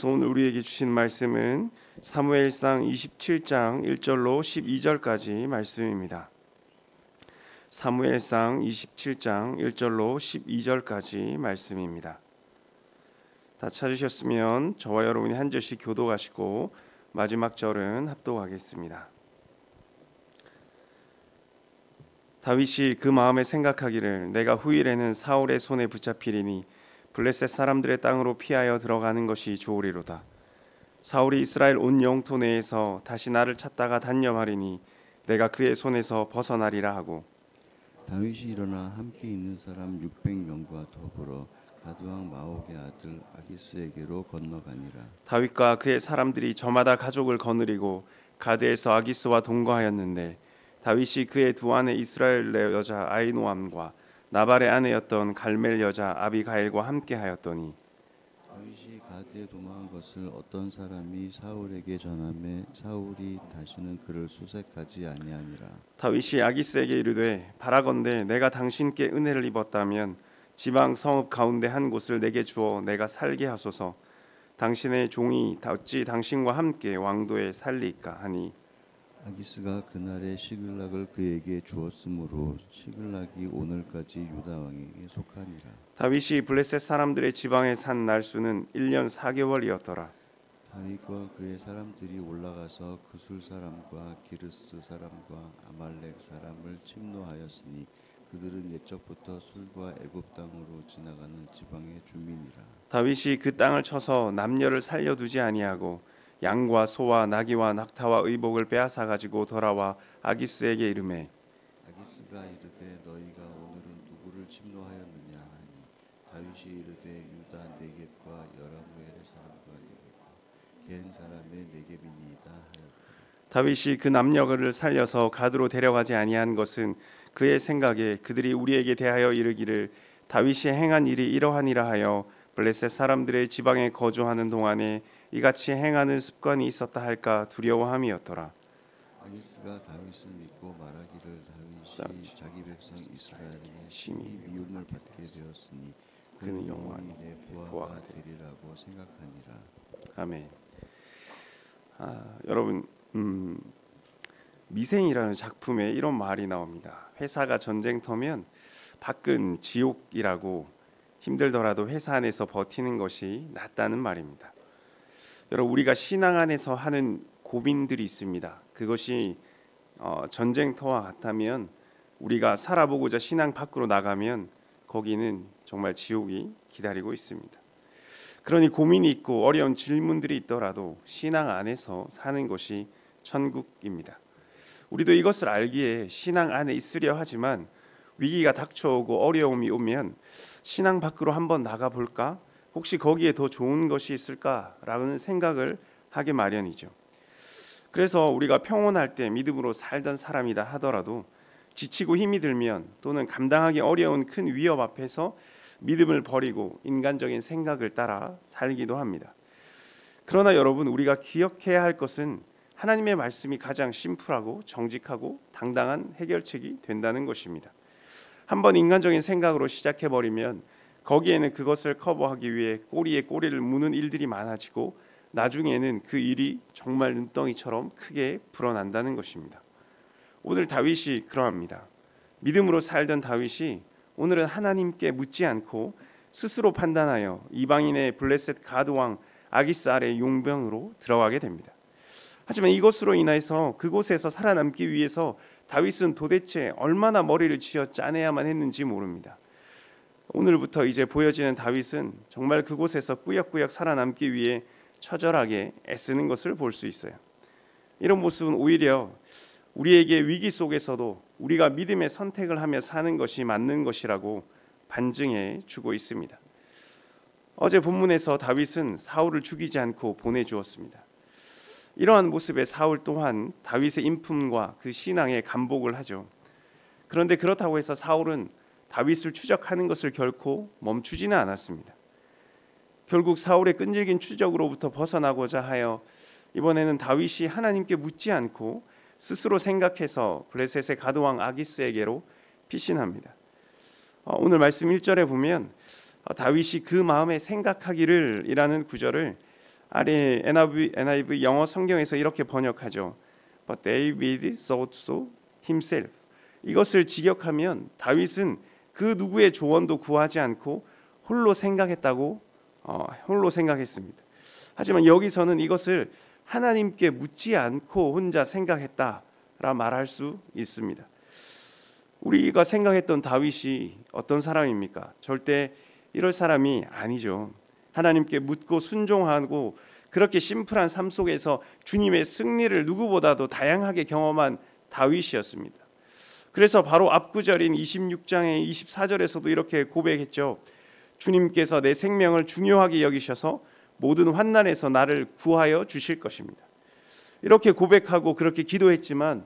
하나님께서 오늘 우리에게 주신 말씀은 사무엘상 27장 1절로 12절까지 말씀입니다. 사무엘상 27장 1절로 12절까지 말씀입니다. 다 찾으셨으면 저와 여러분이 한 절씩 교독하시고 마지막 절은 합독하겠습니다. 다윗이 그 마음에 생각하기를 내가 후일에는 사울의 손에 붙잡히리니 블레셋 사람들의 땅으로 피하여 들어가는 것이 좋으리로다. 사울이 이스라엘 온 영토 내에서 다시 나를 찾다가 단념하리니 내가 그의 손에서 벗어나리라 하고, 다윗이 일어나 함께 있는 사람 600명과 더불어 가드왕 마옥의 아들 아기스에게로 건너가니라. 다윗과 그의 사람들이 저마다 가족을 거느리고 가드에서 아기스와 동거하였는데 다윗이 그의 두 아내 이스라엘 여자 아히노암과 나발의 아내였던 갈멜 여자 아비가일과 함께하였더니, 다윗이 가드에 도망한 것을 어떤 사람이 사울에게 전하매 사울이 다시는 그를 수색하지 아니하니라. 다윗이 아기스에게 이르되 바라건대 내가 당신께 은혜를 입었다면 지방 성읍 가운데 한 곳을 내게 주어 내가 살게 하소서. 당신의 종이 어찌 당신과 함께 왕도에 살리까 하니, 아기스가 그날의 시글락을 그에게 주었으므로 시글락이 오늘까지 유다 왕에게 속하니라. 다윗이 블레셋 사람들의 지방에 산 날수는 1년 4개월이었더라. 다윗과 그의 사람들이 올라가서 그술 사람과 기르스 사람과 아말렉 사람을 침노하였으니 그들은 옛적부터 술과 애굽 땅으로 지나가는 지방의 주민이라. 다윗이 그 땅을 쳐서 남녀를 살려두지 아니하고 양과 소와 나귀와 낙타와 의복을 빼앗아 가지고 돌아와 아기스에게 이르매, 아기스가 이르되 너희가 오늘은 누구를 침노하였느냐 하니 다윗이 이르되 유다 네겝과 여라무엘의 사람과 네겝과 겐 사람의 네겝이니이다 하였더라. 다윗이 그 남녀를 살려서 가드로 데려가지 아니한 것은 그의 생각에 그들이 우리에게 대하여 이르기를 다윗이 행한 일이 이러하니라 하여 블레셋 사람들의 지방에 거주하는 동안에 이같이 행하는 습관이 있었다 할까 두려워함이었더라. 아기스가 다윗을 믿고 말하기를 다윗이 자기 백성 이스라엘의 심히 미움을 받게 되었으니 그는 영원히 내 부하가 되리라고 생각하니라. 아멘. 여러분, 미생이라는 작품에 이런 말이 나옵니다. 회사가 전쟁터면 밖은 지옥이라고 힘들더라도 회사 안에서 버티는 것이 낫다는 말입니다. 여러분, 우리가 신앙 안에서 하는 고민들이 있습니다. 그것이 전쟁터와 같다면 우리가 살아보고자 신앙 밖으로 나가면 거기는 정말 지옥이 기다리고 있습니다. 그러니 고민이 있고 어려운 질문들이 있더라도 신앙 안에서 사는 것이 천국입니다. 우리도 이것을 알기에 신앙 안에 있으려 하지만 위기가 닥쳐오고 어려움이 오면 신앙 밖으로 한번 나가볼까? 혹시 거기에 더 좋은 것이 있을까라는 생각을 하게 마련이죠. 그래서 우리가 평온할 때 믿음으로 살던 사람이다 하더라도 지치고 힘이 들면 또는 감당하기 어려운 큰 위협 앞에서 믿음을 버리고 인간적인 생각을 따라 살기도 합니다. 그러나 여러분, 우리가 기억해야 할 것은 하나님의 말씀이 가장 심플하고 정직하고 당당한 해결책이 된다는 것입니다. 한번 인간적인 생각으로 시작해버리면 거기에는 그것을 커버하기 위해 꼬리에 꼬리를 무는 일들이 많아지고 나중에는 그 일이 정말 눈덩이처럼 크게 불어난다는 것입니다. 오늘 다윗이 그러합니다. 믿음으로 살던 다윗이 오늘은 하나님께 묻지 않고 스스로 판단하여 이방인의 블레셋 가드왕 아기스 아래 용병으로 들어가게 됩니다. 하지만 이것으로 인해서 그곳에서 살아남기 위해서 다윗은 도대체 얼마나 머리를 쥐어 짜내야만 했는지 모릅니다. 오늘부터 이제 보여지는 다윗은 정말 그곳에서 꾸역꾸역 살아남기 위해 처절하게 애쓰는 것을 볼 수 있어요. 이런 모습은 오히려 우리에게 위기 속에서도 우리가 믿음의 선택을 하며 사는 것이 맞는 것이라고 반증해 주고 있습니다. 어제 본문에서 다윗은 사울을 죽이지 않고 보내주었습니다. 이러한 모습의 사울 또한 다윗의 인품과 그 신앙에 감복을 하죠. 그런데 그렇다고 해서 사울은 다윗을 추적하는 것을 결코 멈추지는 않았습니다. 결국 사울의 끈질긴 추적으로부터 벗어나고자 하여 이번에는 다윗이 하나님께 묻지 않고 스스로 생각해서 블레셋의 가드왕 아기스에게로 피신합니다. 오늘 말씀 1절에 보면 다윗이 그 마음에 생각하기를 이라는 구절을 아래 NIV 영어 성경에서 이렇게 번역하죠. But David sought so himself. 이것을 직역하면 다윗은 그 누구의 조언도 구하지 않고 홀로 생각했다고 홀로 생각했습니다. 하지만 여기서는 이것을 하나님께 묻지 않고 혼자 생각했다라 말할 수 있습니다. 우리가 생각했던 다윗이 어떤 사람입니까? 절대 이럴 사람이 아니죠. 하나님께 묻고 순종하고 그렇게 심플한 삶 속에서 주님의 승리를 누구보다도 다양하게 경험한 다윗이었습니다. 그래서 바로 앞구절인 26장의 24절에서도 이렇게 고백했죠. 주님께서 내 생명을 중요하게 여기셔서 모든 환난에서 나를 구하여 주실 것입니다. 이렇게 고백하고 그렇게 기도했지만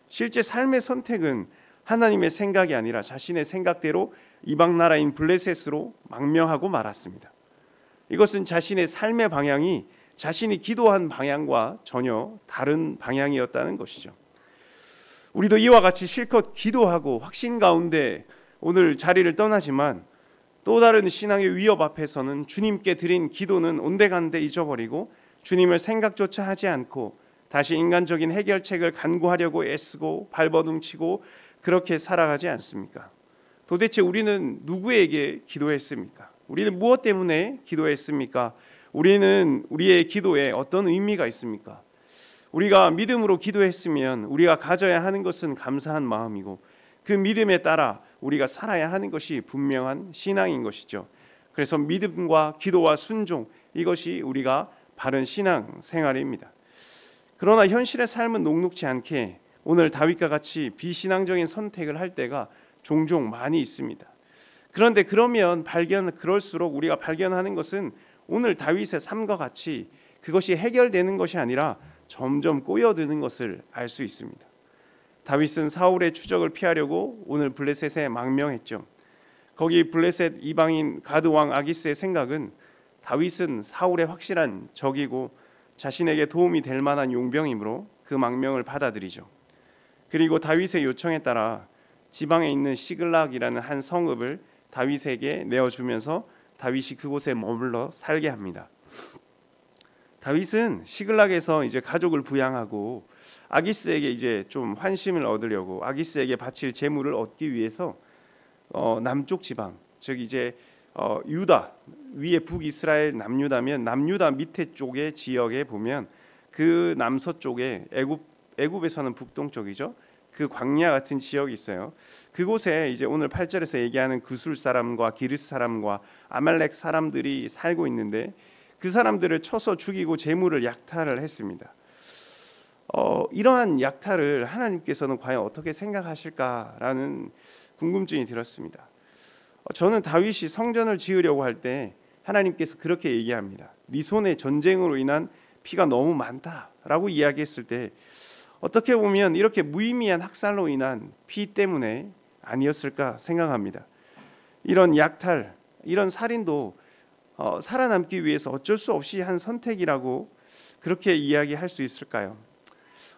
실제 삶의 선택은 하나님의 생각이 아니라 자신의 생각대로 이방 나라인 블레셋으로 망명하고 말았습니다. 이것은 자신의 삶의 방향이 자신이 기도한 방향과 전혀 다른 방향이었다는 것이죠. 우리도 이와 같이 실컷 기도하고 확신 가운데 오늘 자리를 떠나지만 또 다른 신앙의 위협 앞에서는 주님께 드린 기도는 온데간데 잊어버리고 주님을 생각조차 하지 않고 다시 인간적인 해결책을 간구하려고 애쓰고 발버둥치고 그렇게 살아가지 않습니까? 도대체 우리는 누구에게 기도했습니까? 우리는 무엇 때문에 기도했습니까? 우리는 우리의 기도에 어떤 의미가 있습니까? 우리가 믿음으로 기도했으면 우리가 가져야 하는 것은 감사한 마음이고 그 믿음에 따라 우리가 살아야 하는 것이 분명한 신앙인 것이죠. 그래서 믿음과 기도와 순종, 이것이 우리가 바른 신앙 생활입니다. 그러나 현실의 삶은 녹록지 않게 오늘 다윗과 같이 비신앙적인 선택을 할 때가 종종 많이 있습니다. 그런데 그럴수록 우리가 발견하는 것은 오늘 다윗의 삶과 같이 그것이 해결되는 것이 아니라 점점 꼬여드는 것을 알 수 있습니다. 다윗은 사울의 추적을 피하려고 오늘 블레셋에 망명했죠. 거기 블레셋 이방인 가드 왕 아기스의 생각은 다윗은 사울의 확실한 적이고 자신에게 도움이 될 만한 용병이므로 그 망명을 받아들이죠. 그리고 다윗의 요청에 따라 지방에 있는 시글락이라는 한 성읍을 다윗에게 내어주면서 다윗이 그곳에 머물러 살게 합니다. 다윗은 시글락에서 이제 가족을 부양하고 아기스에게 이제 좀 환심을 얻으려고 아기스에게 바칠 제물을 얻기 위해서 남쪽 지방, 즉 이제 유다 위에 북이스라엘 남유다면 남유다 밑에 쪽의 지역에 보면 그 남서쪽에 애굽에서는 북동쪽이죠. 그 광야 같은 지역이 있어요. 그곳에 이제 오늘 8절에서 얘기하는 그술 사람과 기르스 사람과 아말렉 사람들이 살고 있는데 그 사람들을 쳐서 죽이고 제물을 약탈을 했습니다. 이러한 약탈을 하나님께서는 과연 어떻게 생각하실까라는 궁금증이 들었습니다. 저는 다윗이 성전을 지으려고 할 때 하나님께서 그렇게 얘기합니다. 네 손에 전쟁으로 인한 피가 너무 많다라고 이야기했을 때 어떻게 보면 이렇게 무의미한 학살로 인한 피 때문에 아니었을까 생각합니다. 이런 약탈, 이런 살인도 살아남기 위해서 어쩔 수 없이 한 선택이라고 그렇게 이야기할 수 있을까요?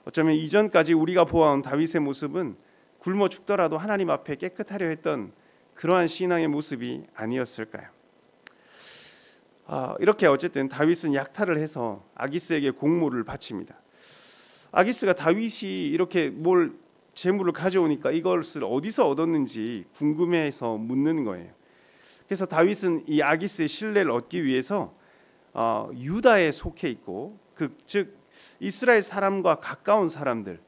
어쩌면 이전까지 우리가 보아온 다윗의 모습은 굶어 죽더라도 하나님 앞에 깨끗하려 했던 그러한 신앙의 모습이 아니었을까요? 이렇게 어쨌든 다윗은 약탈을 해서 아기스에게 공물을 바칩니다. 아기스가 다윗이 이렇게 뭘 재물을 가져오니까 이것을 어디서 얻었는지 궁금해해서 묻는 거예요. 그래서 다윗은 이 아기스의 신뢰를 얻기 위해서 유다에 속해 있고 즉 이스라엘 사람과 가까운 사람들,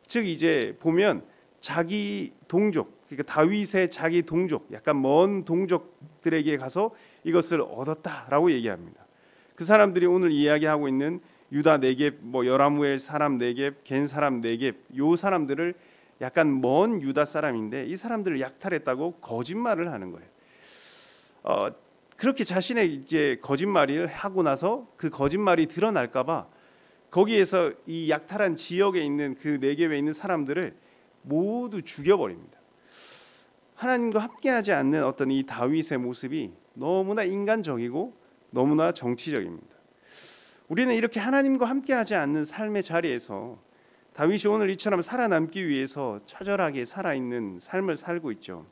즉 이제 보면 자기 동족, 그러니까 다윗의 자기 동족, 약간 먼 동족들에게 가서 이것을 얻었다라고 얘기합니다. 그 사람들이 오늘 이야기하고 있는 유다 네겝, 여라무엘 사람 네겝, 겐 사람 네겝, 요 사람들을 약간 먼 유다 사람인데 이 사람들을 약탈했다고 거짓말을 하는 거예요. 그렇게 자신의 이제 거짓말을 하고 나서 그 거짓말이 드러날까봐 거기에서 이 약탈한 지역에 있는 그 네겝에 있는 사람들을 모두 죽여버립니다. 하나님과 함께하지 않는 어떤 이 다윗의 모습이 너무나 인간적이고 너무나 정치적입니다. 우리는 이렇게 하나님과 함께하지 않는 삶의 자리에서 다윗이 오늘 이처럼 살아남기 위해서 처절하게 살아있는 삶을 살고 있죠.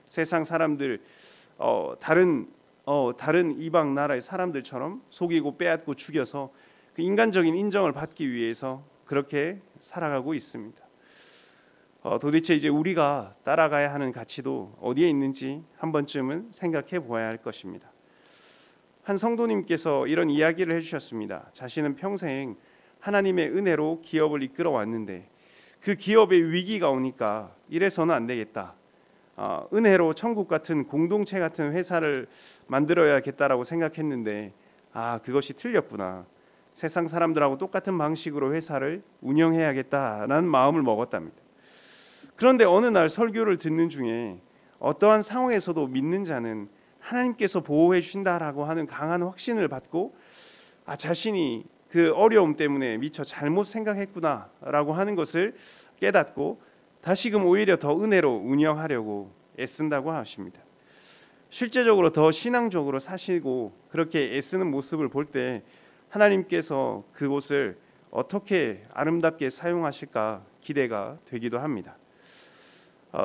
세상 사람들, 다른 다른 이방 나라의 사람들처럼 속이고 빼앗고 죽여서 그 인간적인 인정을 받기 위해서 그렇게 살아가고 있습니다. 도대체 이제 우리가 따라가야 하는 가치도 어디에 있는지 한 번쯤은 생각해 보아야 할 것입니다. 한 성도님께서 이런 이야기를 해주셨습니다. 자신은 평생 하나님의 은혜로 기업을 이끌어 왔는데 그 기업에 위기가 오니까 이래서는 안 되겠다. 은혜로 천국 같은 공동체 같은 회사를 만들어야겠다라고 생각했는데 그것이 틀렸구나. 세상 사람들하고 똑같은 방식으로 회사를 운영해야겠다라는 마음을 먹었답니다. 그런데 어느 날 설교를 듣는 중에 어떠한 상황에서도 믿는 자는 하나님께서 보호해 주신다라고 하는 강한 확신을 받고 자신이 그 어려움 때문에 미처 잘못 생각했구나라고 하는 것을 깨닫고 다시금 오히려 더 은혜로 운영하려고 애쓴다고 하십니다. 실제적으로 더 신앙적으로 사시고 그렇게 애쓰는 모습을 볼 때 하나님께서 그곳을 어떻게 아름답게 사용하실까 기대가 되기도 합니다.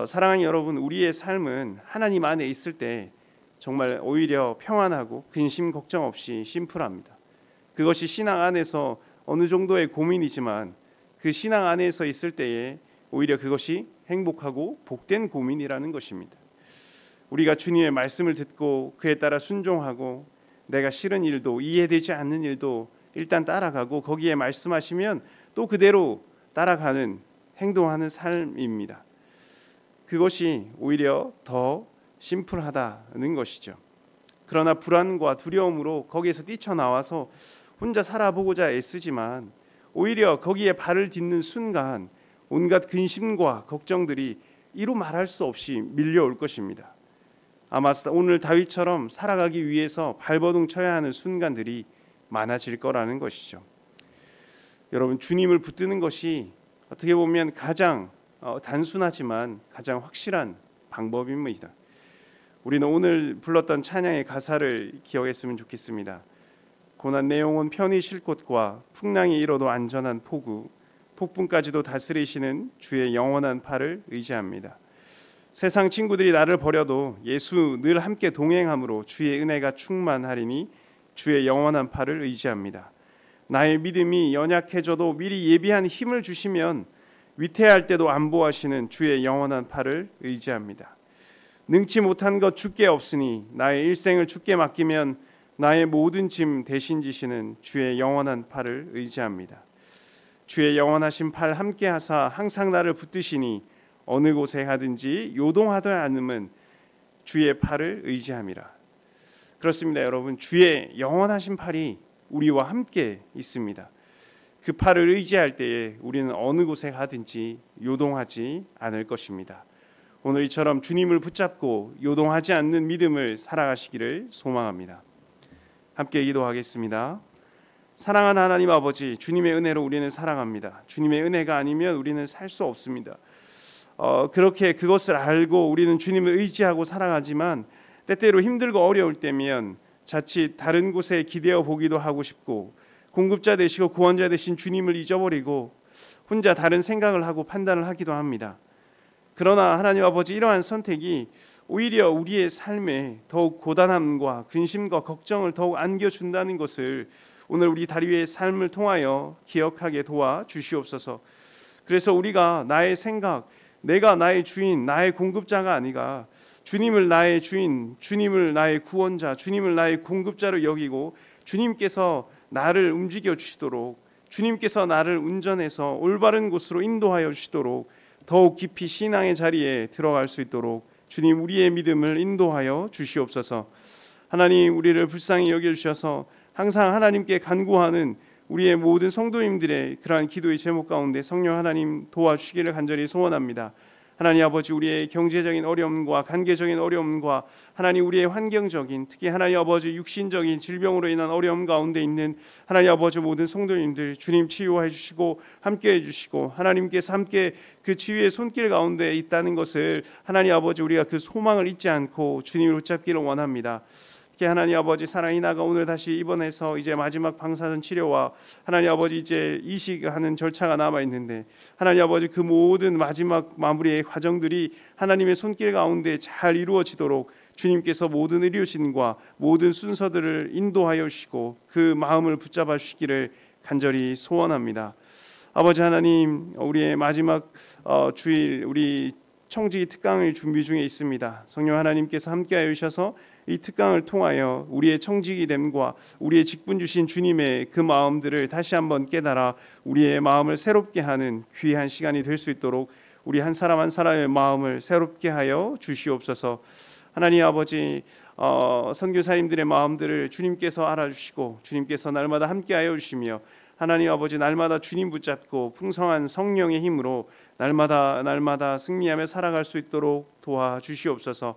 사랑하는 여러분, 우리의 삶은 하나님 안에 있을 때 정말 오히려 평안하고 근심 걱정 없이 심플합니다. 그것이 신앙 안에서 어느 정도의 고민이지만 그 신앙 안에서 있을 때에 오히려 그것이 행복하고 복된 고민이라는 것입니다. 우리가 주님의 말씀을 듣고 그에 따라 순종하고 내가 싫은 일도 이해되지 않는 일도 일단 따라가고 거기에 말씀하시면 또 그대로 따라가는 행동하는 삶입니다. 그것이 오히려 더 심플하다는 것이죠. 그러나 불안과 두려움으로 거기에서 뛰쳐나와서 혼자 살아보고자 애쓰지만 오히려 거기에 발을 딛는 순간 온갖 근심과 걱정들이 이루 말할 수 없이 밀려올 것입니다. 아마 오늘 다윗처럼 살아가기 위해서 발버둥 쳐야 하는 순간들이 많아질 거라는 것이죠. 여러분, 주님을 붙드는 것이 어떻게 보면 가장 단순하지만 가장 확실한 방법입니다. 우리는 오늘 불렀던 찬양의 가사를 기억했으면 좋겠습니다. 고난 내 영혼 편히 쉴 곳과 풍랑이 일어도 안전한 포구, 폭풍까지도 다스리시는 주의 영원한 팔을 의지합니다. 세상 친구들이 나를 버려도 예수 늘 함께 동행함으로 주의 은혜가 충만하리니 주의 영원한 팔을 의지합니다. 나의 믿음이 연약해져도 미리 예비한 힘을 주시면 위태할 때도 안보하시는 주의 영원한 팔을 의지합니다. 능치 못한 것 주께 없으니 나의 일생을 주께 맡기면 나의 모든 짐 대신 지시는 주의 영원한 팔을 의지합니다. 주의 영원하신 팔 함께 하사 항상 나를 붙드시니 어느 곳에 가든지 요동하다 않으면 주의 팔을 의지함이라. 그렇습니다, 여러분. 주의 영원하신 팔이 우리와 함께 있습니다. 그 팔을 의지할 때에 우리는 어느 곳에 가든지 요동하지 않을 것입니다. 오늘 이처럼 주님을 붙잡고 요동하지 않는 믿음을 살아가시기를 소망합니다. 함께 기도하겠습니다. 사랑하는 하나님 아버지, 주님의 은혜로 우리는 살아갑니다. 주님의 은혜가 아니면 우리는 살 수 없습니다. 그렇게 그것을 알고 우리는 주님을 의지하고 살아가지만 때때로 힘들고 어려울 때면 자칫 다른 곳에 기대어 보기도 하고 싶고 공급자 되시고 구원자 되신 주님을 잊어버리고 혼자 다른 생각을 하고 판단을 하기도 합니다. 그러나 하나님 아버지, 이러한 선택이 오히려 우리의 삶에 더욱 고단함과 근심과 걱정을 더욱 안겨준다는 것을 오늘 우리 다리의 삶을 통하여 기억하게 도와주시옵소서. 그래서 우리가 나의 생각, 내가 나의 주인, 나의 공급자가 아니라 주님을 나의 주인, 주님을 나의 구원자, 주님을 나의 공급자로 여기고 주님께서 나를 움직여 주시도록, 주님께서 나를 운전해서 올바른 곳으로 인도하여 주시도록 더욱 깊이 신앙의 자리에 들어갈 수 있도록 주님, 우리의 믿음을 인도하여 주시옵소서. 하나님, 우리를 불쌍히 여겨주셔서 항상 하나님께 간구하는 우리의 모든 성도님들의 그러한 기도의 제목 가운데 성령 하나님 도와주시기를 간절히 소원합니다. 하나님 아버지, 우리의 경제적인 어려움과 관계적인 어려움과 하나님 우리의 환경적인, 특히 하나님 아버지 육신적인 질병으로 인한 어려움 가운데 있는 하나님 아버지 모든 성도님들 주님 치유해 주시고 함께 해주시고 하나님께서 함께 그 치유의 손길 가운데 있다는 것을 하나님 아버지 우리가 그 소망을 잊지 않고 주님을 붙잡기를 원합니다. 하나님 아버지, 사랑이 나가 오늘 다시 입원해서 이제 마지막 방사선 치료와 하나님 아버지 이제 이식하는 절차가 남아 있는데 하나님 아버지 그 모든 마지막 마무리의 과정들이 하나님의 손길 가운데 잘 이루어지도록 주님께서 모든 의료진과 모든 순서들을 인도하여 주시고 그 마음을 붙잡아 주시기를 간절히 소원합니다. 아버지 하나님, 우리의 마지막 주일 우리 청지기 특강을 준비 중에 있습니다. 성령 하나님께서 함께하여 주셔서 이 특강을 통하여 우리의 청지기됨과 우리의 직분 주신 주님의 그 마음들을 다시 한번 깨달아 우리의 마음을 새롭게 하는 귀한 시간이 될 수 있도록 우리 한 사람 한 사람의 마음을 새롭게 하여 주시옵소서. 하나님 아버지, 선교사님들의 마음들을 주님께서 알아주시고 주님께서 날마다 함께하여 주시며 하나님 아버지, 날마다 주님 붙잡고 풍성한 성령의 힘으로 날마다 승리하며 살아갈 수 있도록 도와주시옵소서.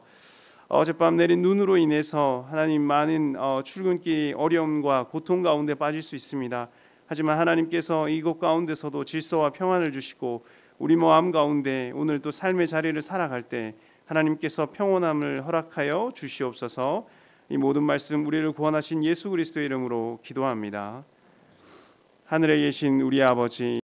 어젯밤 내린 눈으로 인해서 하나님 많은 출근길 어려움과 고통 가운데 빠질 수 있습니다. 하지만 하나님께서 이곳 가운데서도 질서와 평안을 주시고 우리 마음 가운데 오늘 또 삶의 자리를 살아갈 때 하나님께서 평온함을 허락하여 주시옵소서. 이 모든 말씀 우리를 구원하신 예수 그리스도의 이름으로 기도합니다. 하늘에 계신 우리 아버지,